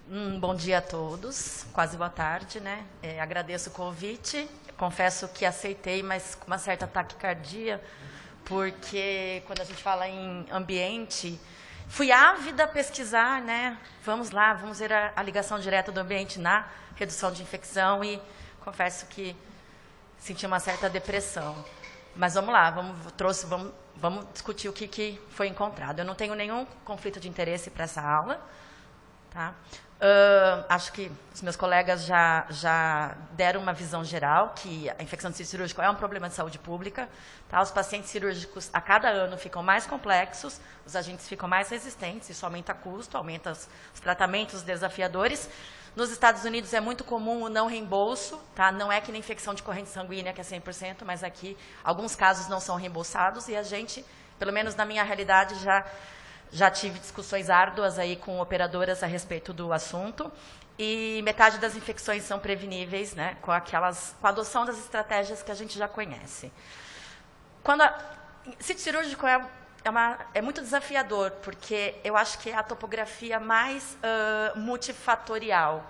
Bom dia a todos, quase boa tarde, né? Agradeço o convite, confesso que aceitei, mas com uma certa taquicardia, porque quando a gente fala em ambiente, fui ávida a pesquisar, né? Vamos lá, vamos ver a ligação direta do ambiente na redução de infecção e confesso que senti uma certa depressão. Mas vamos lá, vamos discutir o que foi encontrado. Eu não tenho nenhum conflito de interesse para essa aula, tá? Acho que os meus colegas já deram uma visão geral, que a infecção de tecido cirúrgico é um problema de saúde pública. Tá? Os pacientes cirúrgicos, a cada ano, ficam mais complexos, os agentes ficam mais resistentes, isso aumenta custo, aumenta os tratamentos desafiadores. Nos Estados Unidos é muito comum o não reembolso, tá? Não é que na infecção de corrente sanguínea, que é 100%, mas aqui alguns casos não são reembolsados e a gente, pelo menos na minha realidade, já tive discussões árduas aí com operadoras a respeito do assunto e metade das infecções são preveníveis, né, com a adoção das estratégias que a gente já conhece. Sítio cirúrgico é muito desafiador, porque eu acho que é a topografia mais multifatorial.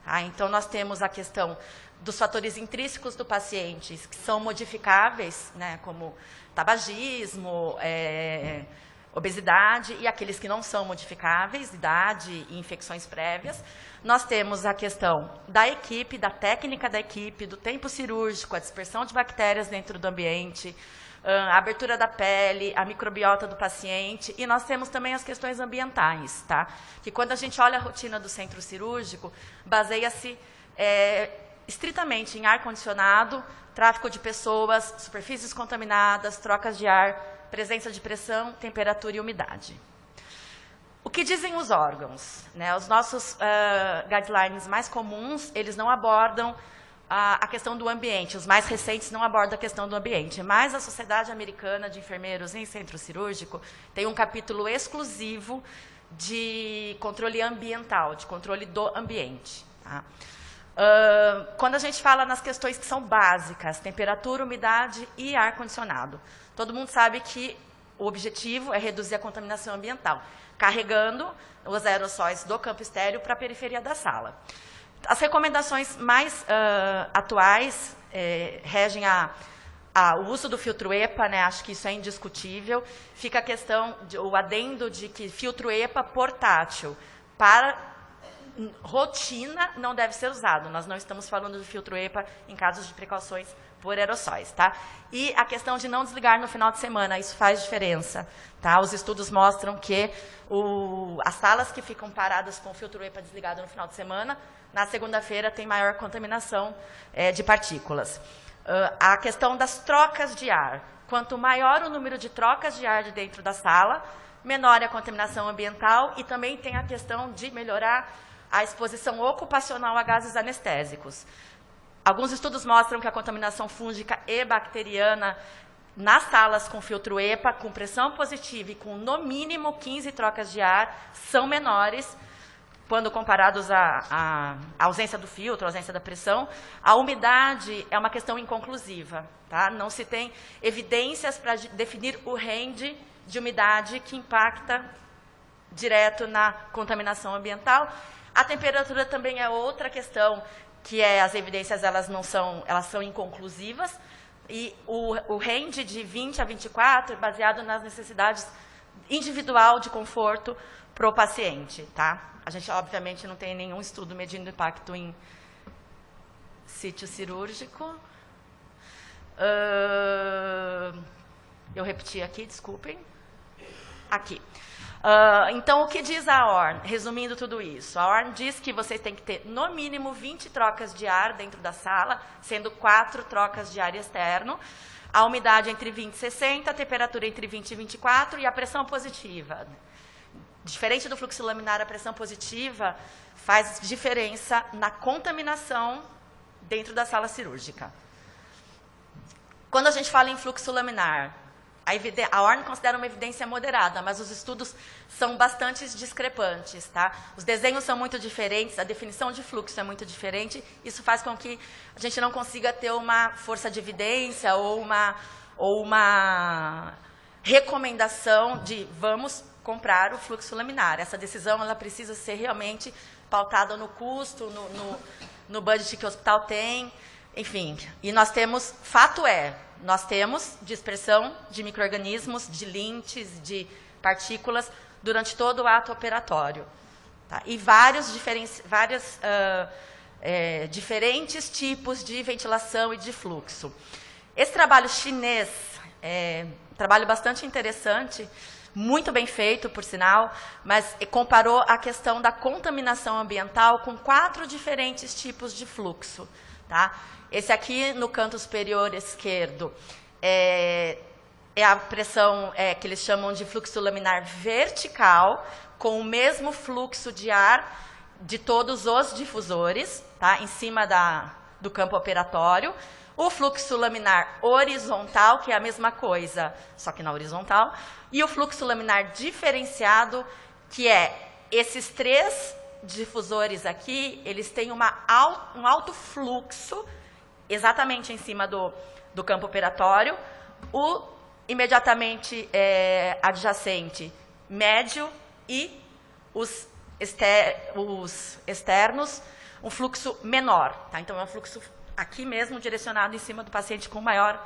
Tá? Então, nós temos a questão dos fatores intrínsecos do paciente, que são modificáveis, né, como tabagismo, obesidade, e aqueles que não são modificáveis, idade e infecções prévias. Nós temos a questão da equipe, da técnica da equipe, do tempo cirúrgico, a dispersão de bactérias dentro do ambiente, a abertura da pele, a microbiota do paciente, e nós temos também as questões ambientais, tá? Que quando a gente olha a rotina do centro cirúrgico, baseia-se estritamente em ar-condicionado, tráfego de pessoas, superfícies contaminadas, trocas de ar, presença de pressão, temperatura e umidade. O que dizem os órgãos? Né? Os nossos guidelines mais comuns, eles não abordam a questão do ambiente. Os mais recentes não abordam a questão do ambiente. Mas a Sociedade Americana de Enfermeiros em Centro Cirúrgico tem um capítulo exclusivo de controle ambiental, de controle do ambiente. Tá? Quando a gente fala nas questões que são básicas, temperatura, umidade e ar-condicionado, todo mundo sabe que o objetivo é reduzir a contaminação ambiental, carregando os aerossóis do campo estéreo para a periferia da sala. As recomendações mais atuais regem o uso do filtro EPA, né? Acho que isso é indiscutível. Fica a questão, o adendo de que filtro EPA portátil para rotina não deve ser usado. Nós não estamos falando de filtro EPA em casos de precauções por aerossóis, tá? E a questão de não desligar no final de semana, isso faz diferença, tá? Os estudos mostram que as salas que ficam paradas com o filtro EPA desligado no final de semana, na segunda-feira tem maior contaminação de partículas. A questão das trocas de ar. Quanto maior o número de trocas de ar de dentro da sala, menor é a contaminação ambiental e também tem a questão de melhorar a exposição ocupacional a gases anestésicos. Alguns estudos mostram que a contaminação fúngica e bacteriana nas salas com filtro EPA, com pressão positiva e com no mínimo 15 trocas de ar, são menores quando comparados à ausência do filtro, à ausência da pressão. A umidade é uma questão inconclusiva, tá? Não se tem evidências para definir o range de umidade que impacta direto na contaminação ambiental. A temperatura também é outra questão, que as evidências elas são inconclusivas, e o range de 20 a 24 é baseado nas necessidades individual de conforto para o paciente. Tá? A gente, obviamente, não tem nenhum estudo medindo impacto em sítio cirúrgico. Eu repeti aqui, desculpem. Aqui. Então, o que diz a ORN? Resumindo tudo isso, a ORN diz que vocês têm que ter, no mínimo, 20 trocas de ar dentro da sala, sendo 4 trocas de ar externo, a umidade entre 20 e 60, a temperatura entre 20 e 24 e a pressão positiva. Diferente do fluxo laminar, a pressão positiva faz diferença na contaminação dentro da sala cirúrgica. Quando a gente fala em fluxo laminar, a ORN considera uma evidência moderada, mas os estudos são bastante discrepantes. Tá? Os desenhos são muito diferentes, a definição de fluxo é muito diferente, isso faz com que a gente não consiga ter uma força de evidência ou uma recomendação de vamos comprar o fluxo laminar. Essa decisão ela precisa ser realmente pautado no custo, no budget que o hospital tem, enfim. E nós temos, fato é, nós temos dispersão de micro-organismos, de lintes, de partículas, durante todo o ato operatório. Tá? E diferentes tipos de ventilação e de fluxo. Esse trabalho chinês é um trabalho bastante interessante, muito bem feito, por sinal, mas comparou a questão da contaminação ambiental com 4 diferentes tipos de fluxo. Tá? Esse aqui, no canto superior esquerdo, é a pressão que eles chamam de fluxo laminar vertical, com o mesmo fluxo de ar de todos os difusores, tá? Em cima do campo operatório. O fluxo laminar horizontal, que é a mesma coisa, só que na horizontal. E o fluxo laminar diferenciado, que é esses 3 difusores aqui, eles têm um alto fluxo, exatamente em cima do campo operatório. O imediatamente adjacente, médio, e os externos, um fluxo menor. Tá? Então, é um fluxo aqui mesmo, direcionado em cima do paciente com maior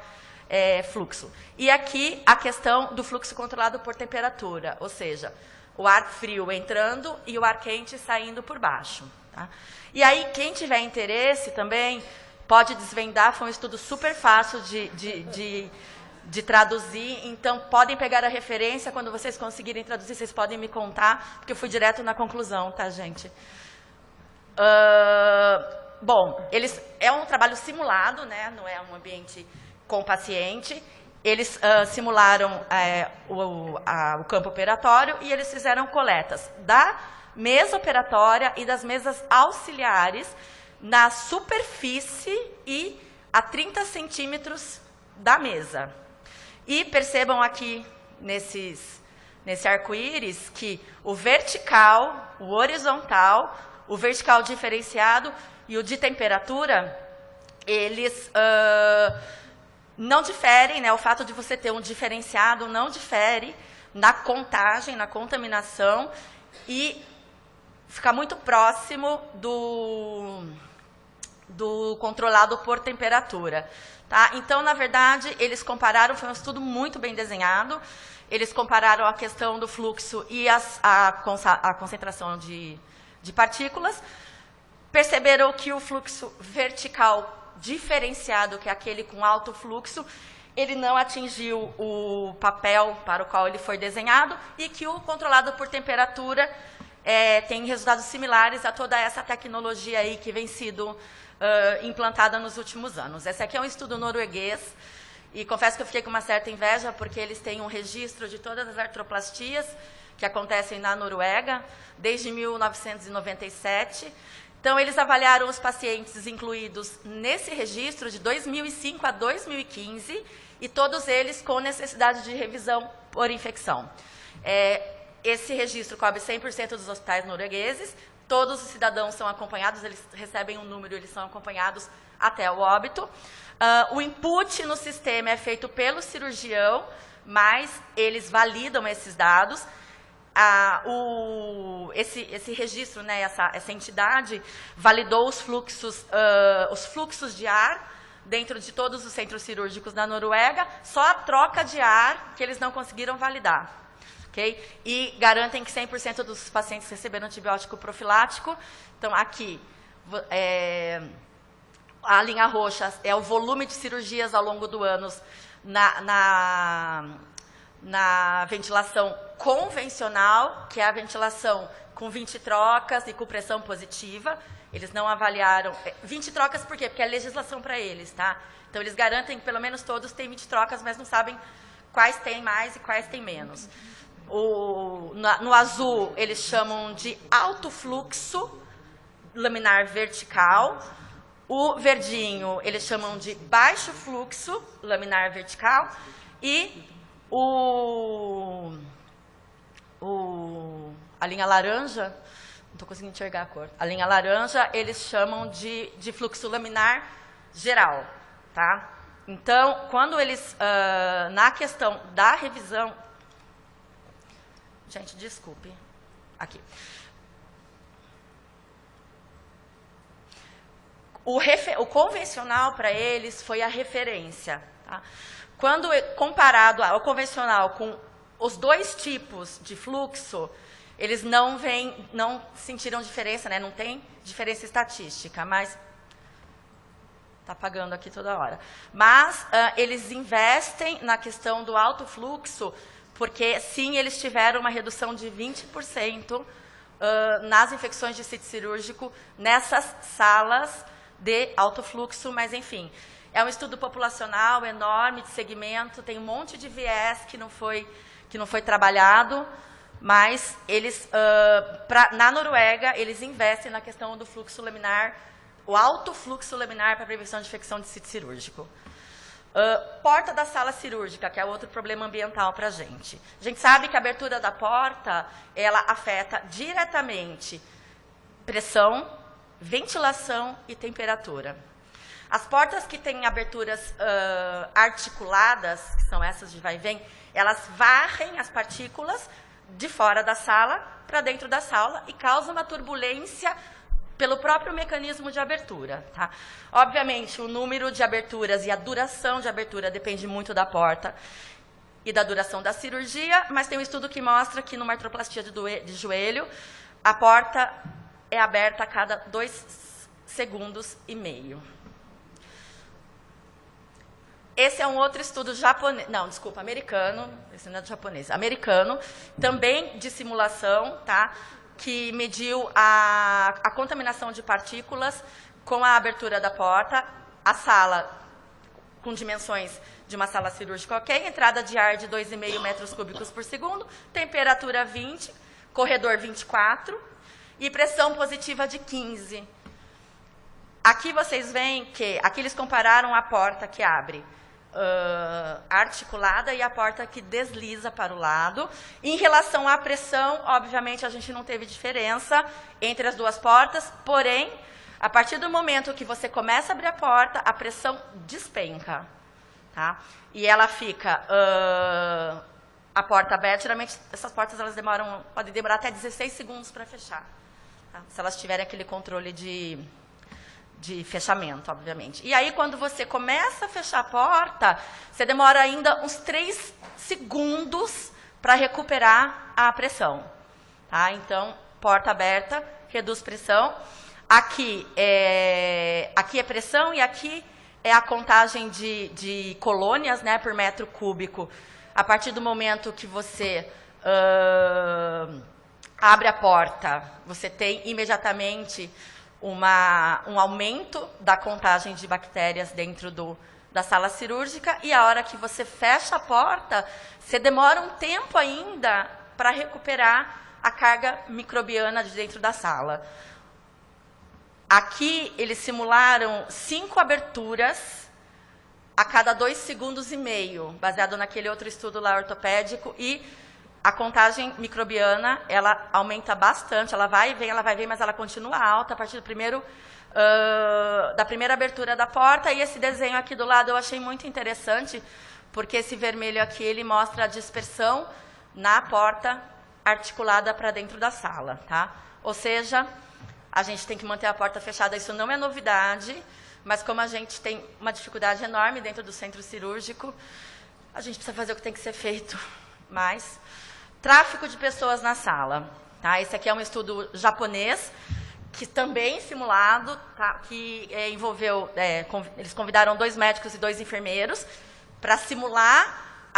fluxo. E aqui, a questão do fluxo controlado por temperatura, ou seja, o ar frio entrando e o ar quente saindo por baixo. Tá? E aí, quem tiver interesse também, pode desvendar, foi um estudo super fácil de traduzir, então podem pegar a referência, quando vocês conseguirem traduzir, vocês podem me contar, porque eu fui direto na conclusão, tá, gente? Bom, é um trabalho simulado, né? Não é um ambiente com paciente. Eles simularam o campo operatório e eles fizeram coletas da mesa operatória e das mesas auxiliares na superfície e a 30 centímetros da mesa. E percebam aqui, nesse arco-íris, que o vertical, o horizontal, o vertical diferenciado e o de temperatura, eles não diferem, né? O fato de você ter um diferenciado não difere na contagem, na contaminação, e fica muito próximo do controlado por temperatura. Tá? Então, na verdade, eles compararam, foi um estudo muito bem desenhado, eles compararam a questão do fluxo e a concentração de partículas, perceberam que o fluxo vertical diferenciado, que é aquele com alto fluxo, ele não atingiu o papel para o qual ele foi desenhado, e que o controlado por temperatura tem resultados similares a toda essa tecnologia aí que vem sido implantada nos últimos anos. Esse aqui é um estudo norueguês, e confesso que eu fiquei com uma certa inveja, porque eles têm um registro de todas as artroplastias que acontecem na Noruega, desde 1997. Então, eles avaliaram os pacientes incluídos nesse registro de 2005 a 2015, e todos eles com necessidade de revisão por infecção. Esse registro cobre 100% dos hospitais noruegueses, todos os cidadãos são acompanhados, eles recebem um número, eles são acompanhados até o óbito. O input no sistema é feito pelo cirurgião, mas eles validam esses dados. Esse registro, né, essa entidade, validou os fluxos de ar dentro de todos os centros cirúrgicos da Noruega, só a troca de ar que eles não conseguiram validar. Okay? E garantem que 100% dos pacientes receberam antibiótico profilático. Então, aqui, a linha roxa é o volume de cirurgias ao longo do ano na ventilação convencional, que é a ventilação com 20 trocas e com pressão positiva. Eles não avaliaram 20 trocas, por quê? Porque é legislação para eles, tá? Então, eles garantem que pelo menos todos têm 20 trocas, mas não sabem quais têm mais e quais têm menos. No azul, eles chamam de alto fluxo laminar vertical. O verdinho, eles chamam de baixo fluxo laminar vertical. E a linha laranja, não estou conseguindo enxergar a cor. A linha laranja, eles chamam de fluxo laminar geral. Tá? Então, quando eles, na questão da revisão... Gente, desculpe. Aqui. O convencional para eles foi a referência. Tá? Quando comparado ao convencional com os dois tipos de fluxo, eles não sentiram diferença, né? Não tem diferença estatística, mas está apagando aqui toda hora. Mas eles investem na questão do alto fluxo, porque sim, eles tiveram uma redução de 20% nas infecções de sítio cirúrgico nessas salas de alto fluxo, mas enfim, é um estudo populacional enorme de segmento, tem um monte de viés que não foi trabalhado, mas eles, na Noruega, eles investem na questão do fluxo laminar, o alto fluxo laminar para prevenção de infecção de sítio cirúrgico. Porta da sala cirúrgica, que é outro problema ambiental para a gente. A gente sabe que a abertura da porta, ela afeta diretamente pressão, ventilação e temperatura. As portas que têm aberturas articuladas, que são essas de vai e vem, elas varrem as partículas de fora da sala para dentro da sala e causam uma turbulência pelo próprio mecanismo de abertura. Tá? Obviamente, o número de aberturas e a duração de abertura depende muito da porta e da duração da cirurgia, mas tem um estudo que mostra que numa artroplastia de joelho, a porta é aberta a cada 2,5 segundos. Esse é um outro estudo japonês, não, desculpa, americano, esse não é japonês, americano, também de simulação, tá? Que mediu a contaminação de partículas com a abertura da porta, a sala com dimensões de uma sala cirúrgica ok, entrada de ar de 2,5 metros cúbicos por segundo, temperatura 20, corredor 24 e pressão positiva de 15. Aqui vocês veem que, aqui eles compararam a porta que abre articulada e a porta que desliza para o lado. Em relação à pressão, obviamente, a gente não teve diferença entre as duas portas, porém, a partir do momento que você começa a abrir a porta, a pressão despenca. Tá? E ela fica, a porta aberta, geralmente essas portas elas podem demorar até 16 segundos para fechar. Tá? Se elas tiverem aquele controle de fechamento, obviamente. E aí, quando você começa a fechar a porta, você demora ainda uns 3 segundos para recuperar a pressão. Tá? Então, porta aberta, reduz pressão. Aqui é pressão e aqui é a contagem de colônias, né, por metro cúbico. A partir do momento que você abre a porta, você tem imediatamente um aumento da contagem de bactérias dentro da sala cirúrgica e a hora que você fecha a porta, você demora um tempo ainda para recuperar a carga microbiana de dentro da sala. Aqui eles simularam 5 aberturas a cada 2,5 segundos, baseado naquele outro estudo lá ortopédico, e a contagem microbiana, ela aumenta bastante, ela vai e vem, mas ela continua alta a partir da primeira abertura da porta. E esse desenho aqui do lado eu achei muito interessante, porque esse vermelho aqui, ele mostra a dispersão na porta articulada para dentro da sala. Tá? Ou seja, a gente tem que manter a porta fechada, isso não é novidade, mas como a gente tem uma dificuldade enorme dentro do centro cirúrgico, a gente precisa fazer o que tem que ser feito. Mas tráfico de pessoas na sala. Tá? Esse aqui é um estudo japonês, que também simulado, tá? Que envolveu, eles convidaram 2 médicos e 2 enfermeiros para simular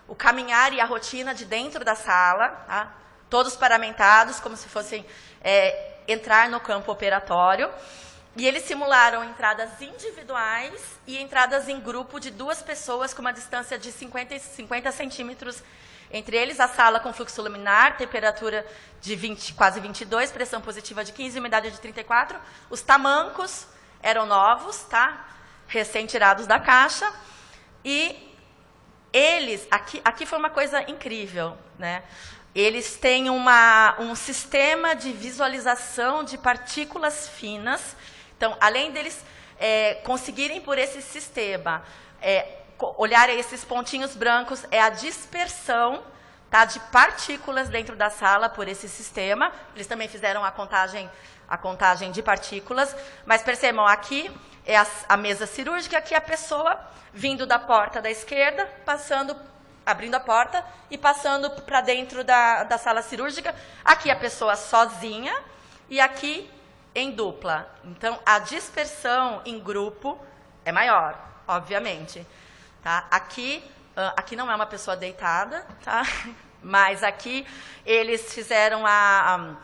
o caminhar e a rotina de dentro da sala, tá? Todos paramentados, como se fossem entrar no campo operatório. E eles simularam entradas individuais e entradas em grupo de 2 pessoas com uma distância de 50 centímetros entre eles, a sala com fluxo laminar, temperatura de quase 22, pressão positiva de 15, umidade de 34. Os tamancos eram novos, tá? Recém-tirados da caixa. E eles, aqui foi uma coisa incrível, né? Eles têm um sistema de visualização de partículas finas. Então, além deles conseguirem por esse sistema olharem esses pontinhos brancos, é a dispersão tá, de partículas dentro da sala por esse sistema. Eles também fizeram a contagem de partículas, mas percebam, aqui é a mesa cirúrgica, aqui a pessoa vindo da porta da esquerda, abrindo a porta e passando para dentro da sala cirúrgica. Aqui a pessoa sozinha e aqui em dupla. Então, a dispersão em grupo é maior, obviamente. Tá? Aqui não é uma pessoa deitada, tá? Mas aqui eles fizeram a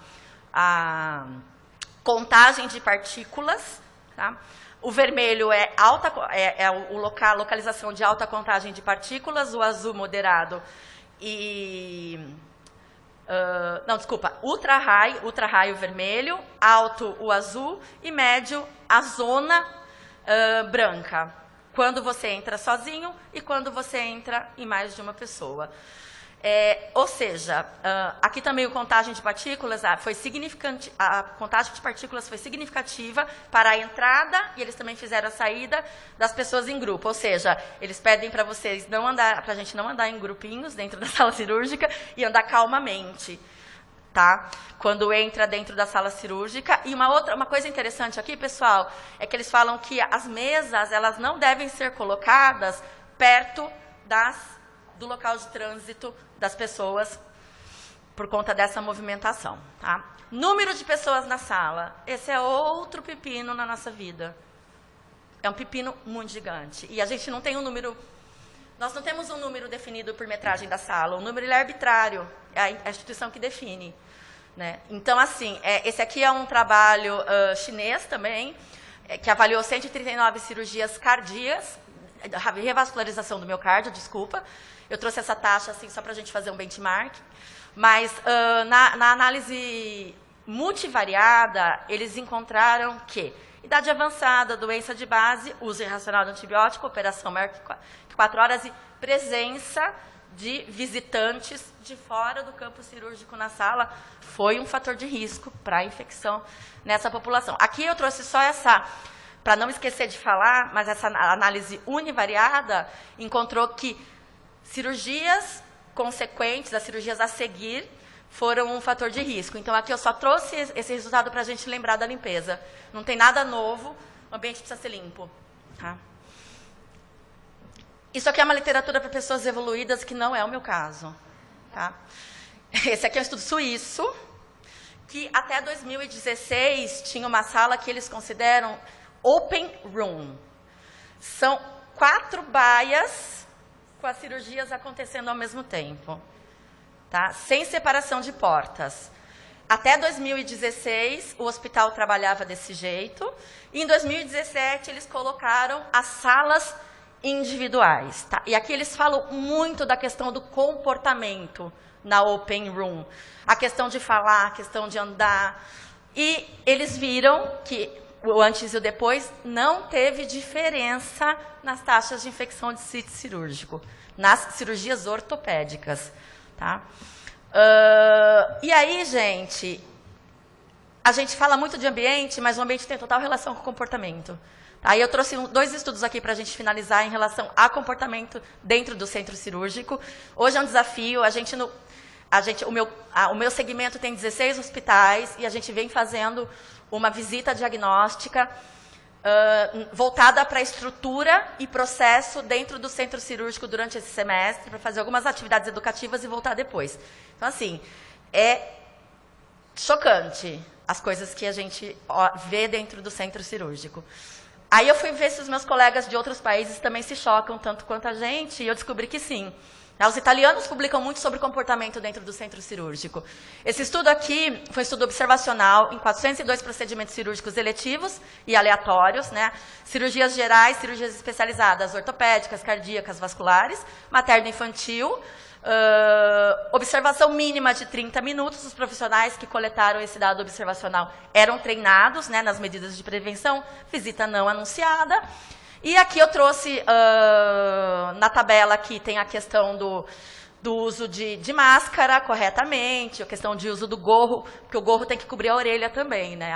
contagem de partículas. Tá? O vermelho é a localização de alta contagem de partículas, o azul moderado e... ultra-raio vermelho, alto o azul e médio a zona branca. Quando você entra sozinho e quando você entra em mais de uma pessoa. Ou seja, aqui também a contagem de partículas foi significante, a contagem de partículas foi significativa para a entrada e eles também fizeram a saída das pessoas em grupo. Ou seja, eles pedem para vocês para a gente não andar em grupinhos dentro da sala cirúrgica e andar calmamente, tá? Quando entra dentro da sala cirúrgica. E uma coisa interessante aqui, pessoal, é que eles falam que as mesas elas não devem ser colocadas perto do local de trânsito das pessoas por conta dessa movimentação. Tá? Número de pessoas na sala. Esse é outro pepino na nossa vida. É um pepino muito gigante. E a gente não tem um número... Nós não temos um número definido por metragem da sala. O número ele é arbitrário. É a instituição que define. Né? Então, assim, esse aqui é um trabalho chinês também, que avaliou 139 cirurgias cardíacas, revascularização do miocárdio, desculpa. Eu trouxe essa taxa assim, só para a gente fazer um benchmark. Mas, na análise multivariada, eles encontraram que idade avançada, doença de base, uso irracional de antibiótico, operação maior que 4 horas e presença de visitantes de fora do campo cirúrgico na sala foi um fator de risco para a infecção nessa população. Aqui eu trouxe só para não esquecer de falar, mas essa análise univariada encontrou que cirurgias consequentes, as cirurgias a seguir, foram um fator de risco. Então, aqui eu só trouxe esse resultado para a gente lembrar da limpeza. Não tem nada novo, o ambiente precisa ser limpo. Tá? Isso aqui é uma literatura para pessoas evoluídas, que não é o meu caso. Tá? Esse aqui é um estudo suíço, que até 2016 tinha uma sala que eles consideram open room. São 4 baias com as cirurgias acontecendo ao mesmo tempo. Tá? Sem separação de portas. Até 2016, o hospital trabalhava desse jeito. E em 2017, eles colocaram as salas individuais. Tá? E aqui eles falam muito da questão do comportamento na open room. A questão de falar, a questão de andar. E eles viram que o antes e o depois não teve diferença nas taxas de infecção de sítio cirúrgico, nas cirurgias ortopédicas. Tá? E aí, gente, a gente fala muito de ambiente, mas o ambiente tem total relação com o comportamento. Aí eu trouxe 2 estudos aqui para a gente finalizar em relação a comportamento dentro do centro cirúrgico. Hoje é um desafio, o meu segmento tem 16 hospitais e a gente vem fazendo uma visita diagnóstica voltada para a estrutura e processo dentro do centro cirúrgico durante esse semestre, para fazer algumas atividades educativas e voltar depois. Então, assim, é chocante as coisas que a gente vê dentro do centro cirúrgico. Aí eu fui ver se os meus colegas de outros países também se chocam tanto quanto a gente, e eu descobri que sim. Os italianos publicam muito sobre comportamento dentro do centro cirúrgico. Esse estudo aqui foi um estudo observacional em 402 procedimentos cirúrgicos eletivos e aleatórios, né? Cirurgias gerais, cirurgias especializadas, ortopédicas, cardíacas, vasculares, materno-infantil, observação mínima de 30 minutos. Os profissionais que coletaram esse dado observacional eram treinados, né, nas medidas de prevenção, visita não anunciada. E aqui eu trouxe, na tabela aqui tem a questão do uso de máscara corretamente, a questão de uso do gorro, porque o gorro tem que cobrir a orelha também, né?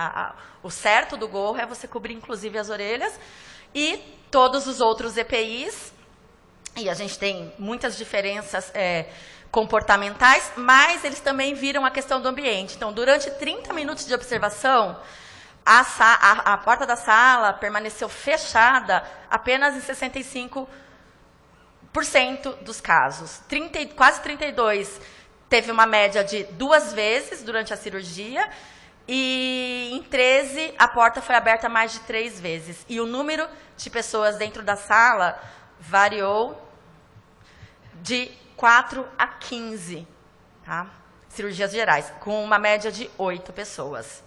O certo do gorro é você cobrir inclusive as orelhas. E todos os outros EPIs, e a gente tem muitas diferenças comportamentais, mas eles também viram a questão do ambiente. Então, durante 30 minutos de observação, a porta da sala permaneceu fechada apenas em 65% dos casos. Quase 32% teve uma média de 2 vezes durante a cirurgia, e em 13 a porta foi aberta mais de 3 vezes. E o número de pessoas dentro da sala variou de 4 a 15, tá? Cirurgias gerais, com uma média de 8 pessoas.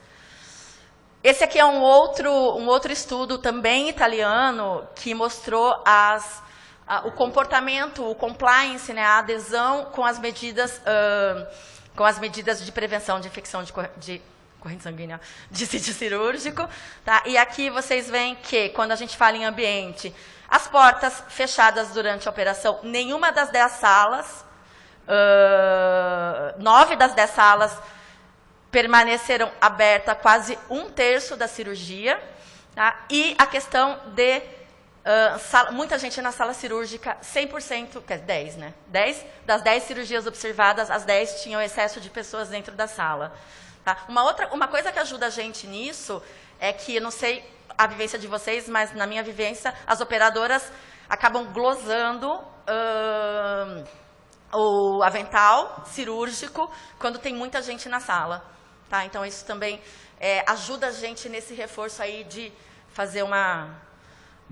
Esse aqui é um outro estudo, também italiano, que mostrou o comportamento, o compliance, né, a adesão com as medidas de prevenção de infecção de corrente sanguínea de sítio cirúrgico. Tá? E aqui vocês veem que, quando a gente fala em ambiente, as portas fechadas durante a operação, nenhuma das 10 salas, 9 das 10 salas permaneceram abertas quase 1/3 da cirurgia. Tá? E a questão de muita gente na sala cirúrgica, 100%, 10, né? 10 das 10 cirurgias observadas, as 10 tinham excesso de pessoas dentro da sala. Tá? Uma coisa que ajuda a gente nisso é que, eu não sei a vivência de vocês, mas na minha vivência, as operadoras acabam glosando o avental cirúrgico quando tem muita gente na sala. Tá? Então, isso também ajuda a gente nesse reforço aí de fazer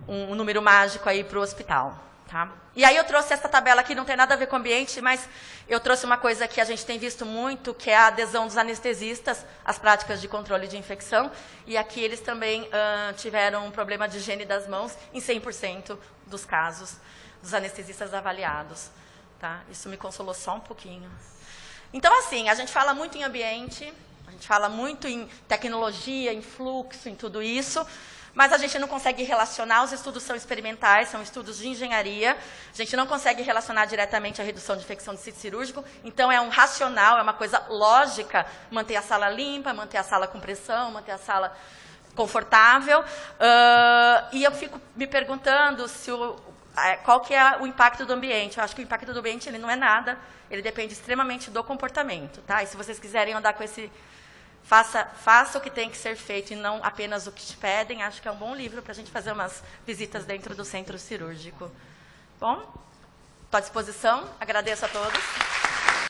um número mágico aí para o hospital. Tá? E aí eu trouxe essa tabela aqui, não tem nada a ver com o ambiente, mas eu trouxe uma coisa que a gente tem visto muito, que é a adesão dos anestesistas às práticas de controle de infecção. E aqui eles também tiveram um problema de higiene das mãos em 100% dos casos dos anestesistas avaliados. Tá? Isso me consolou só um pouquinho. Então, assim, a gente fala muito em ambiente, a gente fala muito em tecnologia, em fluxo, em tudo isso, mas a gente não consegue relacionar, os estudos são experimentais, são estudos de engenharia, a gente não consegue relacionar diretamente a redução de infecção de sítio cirúrgico, então é um racional, é uma coisa lógica, manter a sala limpa, manter a sala com pressão, manter a sala confortável, e eu fico me perguntando qual que é o impacto do ambiente. Eu acho que o impacto do ambiente ele não é nada, ele depende extremamente do comportamento. Tá? E se vocês quiserem andar com esse... Faça o que tem que ser feito e não apenas o que te pedem. Acho que é um bom livro para a gente fazer umas visitas dentro do centro cirúrgico. Bom, estou à disposição. Agradeço a todos.